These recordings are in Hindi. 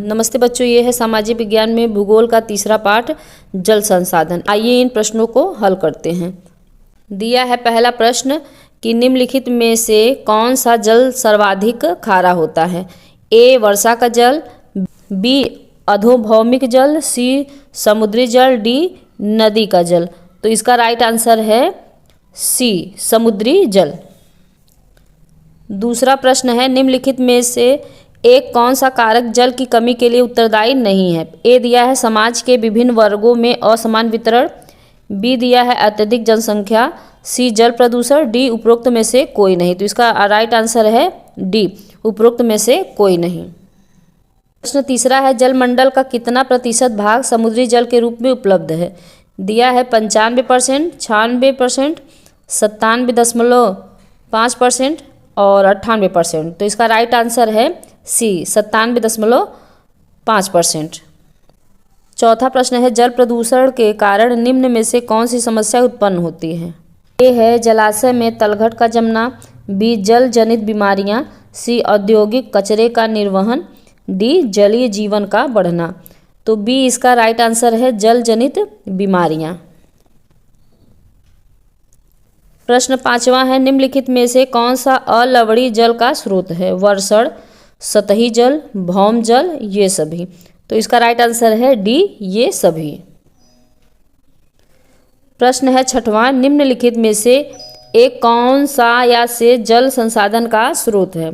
नमस्ते बच्चों, ये है सामाजिक विज्ञान में भूगोल का तीसरा पाठ जल संसाधन। आइए इन प्रश्नों को हल करते हैं। दिया है पहला प्रश्न कि निम्नलिखित में से कौन सा जल सर्वाधिक खारा होता है। ए वर्षा का जल, बी अधोभौमिक जल, सी समुद्री जल, डी नदी का जल। तो इसका राइट आंसर है सी समुद्री जल। दूसरा प्रश्न है निम्नलिखित में से एक कौन सा कारक जल की कमी के लिए उत्तरदायी नहीं है। ए दिया है समाज के विभिन्न वर्गों में असमान वितरण, बी दिया है अत्यधिक जनसंख्या, सी जल प्रदूषण, डी उपरोक्त में से कोई नहीं। तो इसका राइट आंसर है डी उपरोक्त में से कोई नहीं। प्रश्न तीसरा है जलमंडल का कितना प्रतिशत भाग समुद्री जल के रूप में उपलब्ध है। दिया है 95%, 96%, 97.5% और 98%। तो इसका राइट आंसर है सी 97.5%। चौथा प्रश्न है जल प्रदूषण के कारण निम्न में से कौन सी समस्या उत्पन्न होती है। ए है जलाशय में तलघट का जमना, बी जल जनित बीमारियां, सी औद्योगिक कचरे का निर्वहन, डी जलीय जीवन का बढ़ना। तो बी इसका राइट आंसर है जल जनित बीमारियां। प्रश्न पांचवा है निम्नलिखित में से कौन सा अलवणीय जल का स्रोत है। वर्षण, सतही जल, भौम जल, ये सभी। तो इसका राइट आंसर है डी ये सभी। प्रश्न है छठवां निम्नलिखित में से एक कौन सा या से जल संसाधन का स्रोत है।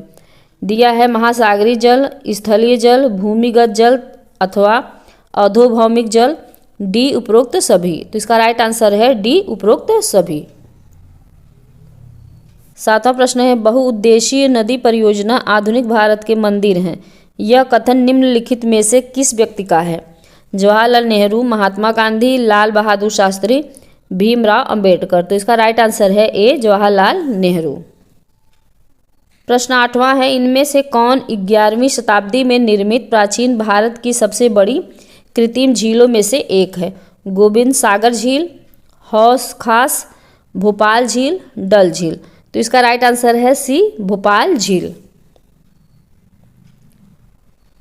दिया है महासागरीय जल, स्थलीय जल, भूमिगत जल अथवा अधोभौमिक जल, डी उपरोक्त सभी। तो इसका राइट आंसर है डी उपरोक्त सभी। सातवां प्रश्न है बहुउद्देशीय नदी परियोजना आधुनिक भारत के मंदिर हैं। यह कथन निम्नलिखित में से किस व्यक्ति का है। जवाहरलाल नेहरू, महात्मा गांधी, लाल बहादुर शास्त्री, भीमराव अंबेडकर। तो इसका राइट आंसर है ए जवाहरलाल नेहरू। प्रश्न आठवां है इनमें से कौन 11वीं शताब्दी में निर्मित प्राचीन भारत की सबसे बड़ी कृत्रिम झीलों में से एक है। गोविंद सागर झील, हौस खास, भोपाल झील, डल झील। तो इसका राइट आंसर है सी भोपाल झील।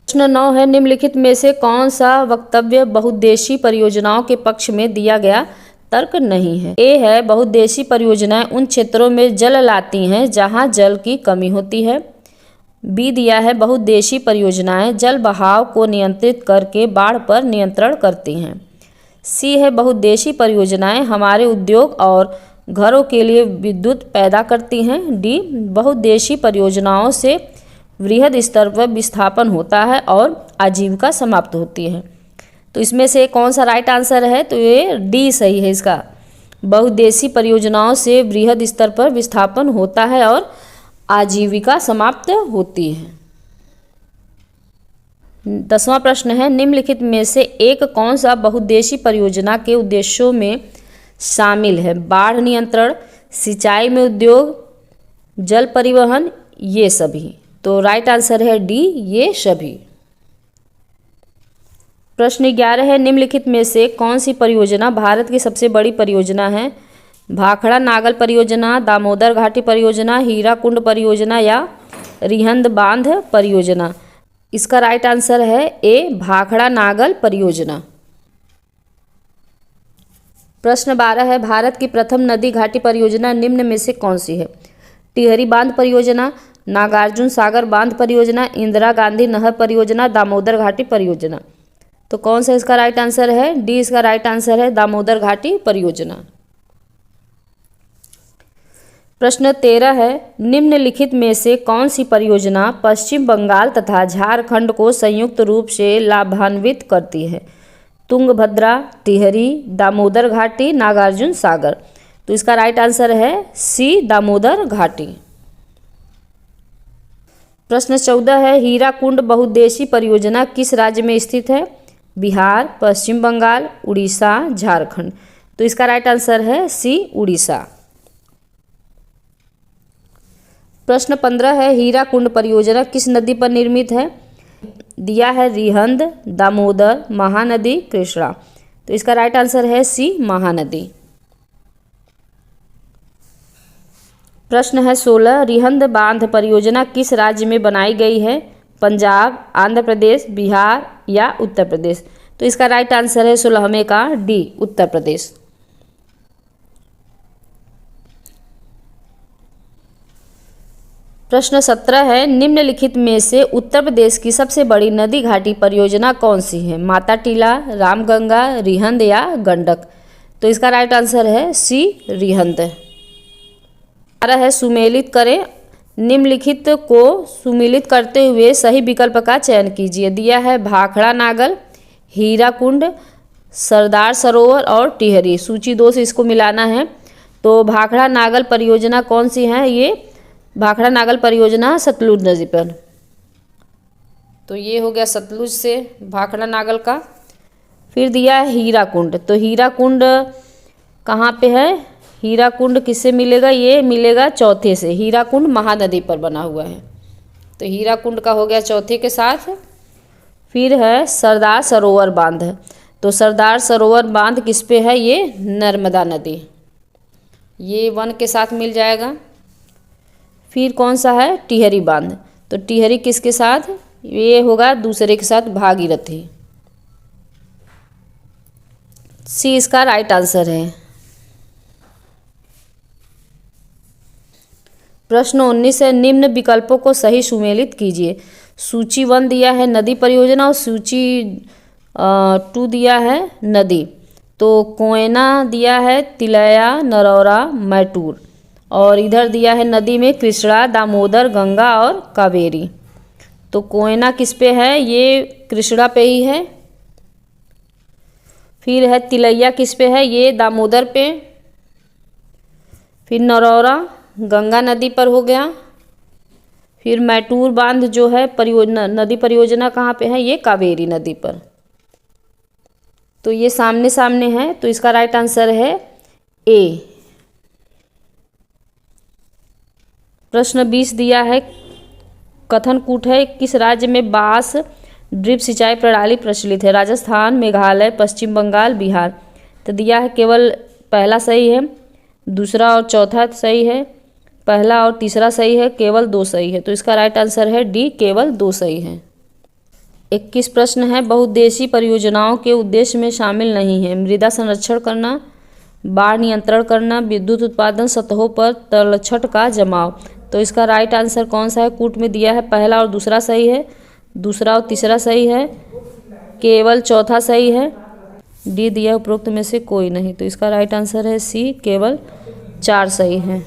प्रश्न 9 है निम्नलिखित में से कौन सा वक्तव्य बहुउद्देशीय परियोजनाओं के पक्ष में दिया गया तर्क नहीं है। ए है बहुउद्देशीय परियोजनाएं उन क्षेत्रों में जल लाती हैं जहां जल की कमी होती है। बी दिया है बहुउद्देशीय परियोजनाएं जल बहाव को नियंत्रित करके बाढ़ पर नियंत्रण करती हैं। सी है बहुउद्देशीय परियोजनाएं हमारे उद्योग और घरों के लिए विद्युत पैदा करती हैं। डी बहुउद्देशीय परियोजनाओं से वृहद स्तर पर विस्थापन होता है और आजीविका समाप्त होती है। तो इसमें से कौन सा राइट आंसर है। तो ये डी सही है इसका। बहुउद्देशीय परियोजनाओं से वृहद स्तर पर विस्थापन होता है और आजीविका समाप्त होती है। 10वां प्रश्न है निम्नलिखित में से एक कौन सा बहुउद्देशीय परियोजना के उद्देश्यों में शामिल है। बाढ़ नियंत्रण, सिंचाई में उद्योग, जल परिवहन, ये सभी। तो राइट आंसर है डी ये सभी। प्रश्न 11 है निम्नलिखित में से कौन सी परियोजना भारत की सबसे बड़ी परियोजना है। भाखड़ा नागल परियोजना, दामोदर घाटी परियोजना, हीराकुंड परियोजना या रिहंद बांध परियोजना। इसका राइट आंसर है ए भाखड़ा नागल परियोजना। प्रश्न 12 है भारत की प्रथम नदी घाटी परियोजना निम्न में से कौन सी है। टिहरी बांध परियोजना, नागार्जुन सागर बांध परियोजना, इंदिरा गांधी नहर परियोजना, दामोदर घाटी परियोजना। तो कौन सा इसका राइट आंसर है। डी इसका राइट आंसर है दामोदर घाटी परियोजना। प्रश्न 13 है निम्नलिखित में से कौन सी परियोजना पश्चिम बंगाल तथा झारखंड को संयुक्त रूप से लाभान्वित करती है। तुंगभद्रा, टिहरी, दामोदर घाटी, नागार्जुन सागर। तो इसका राइट आंसर है सी दामोदर घाटी। प्रश्न 14 है हीराकुंड बहुउद्देशीय परियोजना किस राज्य में स्थित है। बिहार, पश्चिम बंगाल, उड़ीसा, झारखंड। तो इसका राइट आंसर है सी उड़ीसा। प्रश्न 15 है हीराकुंड परियोजना किस नदी पर निर्मित है। दिया है रिहंद, दामोदर, महानदी, कृष्णा। तो इसका राइट आंसर है सी महानदी। प्रश्न है 16 रिहंद बांध परियोजना किस राज्य में बनाई गई है। पंजाब, आंध्र प्रदेश, बिहार या उत्तर प्रदेश। तो इसका राइट आंसर है 16वें का डी, उत्तर प्रदेश। प्रश्न 17 है, निम्नलिखित में से उत्तर प्रदेश की सबसे बड़ी नदी घाटी परियोजना कौन सी है? माता टीला, रामगंगा, रिहंद या गंडक। तो इसका राइट आंसर है सी, रिहंद। 12 है, सुमेलित करें। निम्नलिखित को सुमेलित करते हुए सही विकल्प का चयन कीजिए। दिया है भाखड़ा नागल, हीराकुंड, सरदार सरोवर और टिहरी। सूची 2 से इसको मिलाना है। तो भाखड़ा नागल परियोजना कौन सी है? ये भाखड़ा नागल परियोजना सतलुज नदी पर। तो ये हो गया सतलुज से भाखड़ा नागल का। फिर दिया है हीराकुंड। तो हीराकुंड कहाँ पे है? हीराकुंड किससे मिलेगा? ये मिलेगा चौथे से। हीराकुंड महानदी पर बना हुआ है। तो हीराकुंड का हो गया चौथे के साथ। फिर है सरदार सरोवर बांध। तो सरदार सरोवर बांध किस पे है? ये नर्मदा नदी। ये 1 के साथ मिल जाएगा। फिर कौन सा है? टिहरी बांध। तो टिहरी किसके साथ? ये होगा दूसरे के साथ, भागीरथी। सी इसका राइट आंसर है। प्रश्न 19 है, निम्न विकल्पों को सही सुमेलित कीजिए। सूची 1 दिया है नदी परियोजना और सूची 2 दिया है नदी। तो कोयना दिया है तिलैया, नरौरा, मैटूर। और इधर दिया है नदी में कृष्णा, दामोदर, गंगा और कावेरी। तो कोयना किस पे है? ये कृष्णा पे ही है। फिर है तिलैया किस पे है? ये दामोदर पे। फिर नरौरा गंगा नदी पर हो गया। फिर मैटूर बांध जो है परियोजना, नदी परियोजना कहाँ पे है? ये कावेरी नदी पर। तो ये सामने सामने है। तो इसका राइट आंसर है ए। प्रश्न 20 दिया है, कथन कूट है, किस राज्य में बांस ड्रिप सिंचाई प्रणाली प्रचलित है? राजस्थान, मेघालय, पश्चिम बंगाल, बिहार। तो दिया है केवल पहला सही है, दूसरा और चौथा सही है, पहला और तीसरा सही है, केवल 2 सही है। तो इसका राइट आंसर है डी, केवल 2 सही है। 21 प्रश्न है, बहुउद्देशीय परियोजनाओं के उद्देश्य में शामिल नहीं है? मृदा संरक्षण करना, बाढ़ नियंत्रण करना, विद्युत उत्पादन, सतहों पर तलछट का जमाव। तो इसका राइट आंसर कौन सा है? कूट में दिया है पहला और दूसरा सही है, दूसरा और तीसरा सही है, केवल चौथा सही है, डी दिया उपरोक्त में से कोई नहीं। तो इसका राइट आंसर है सी, केवल 4 सही है।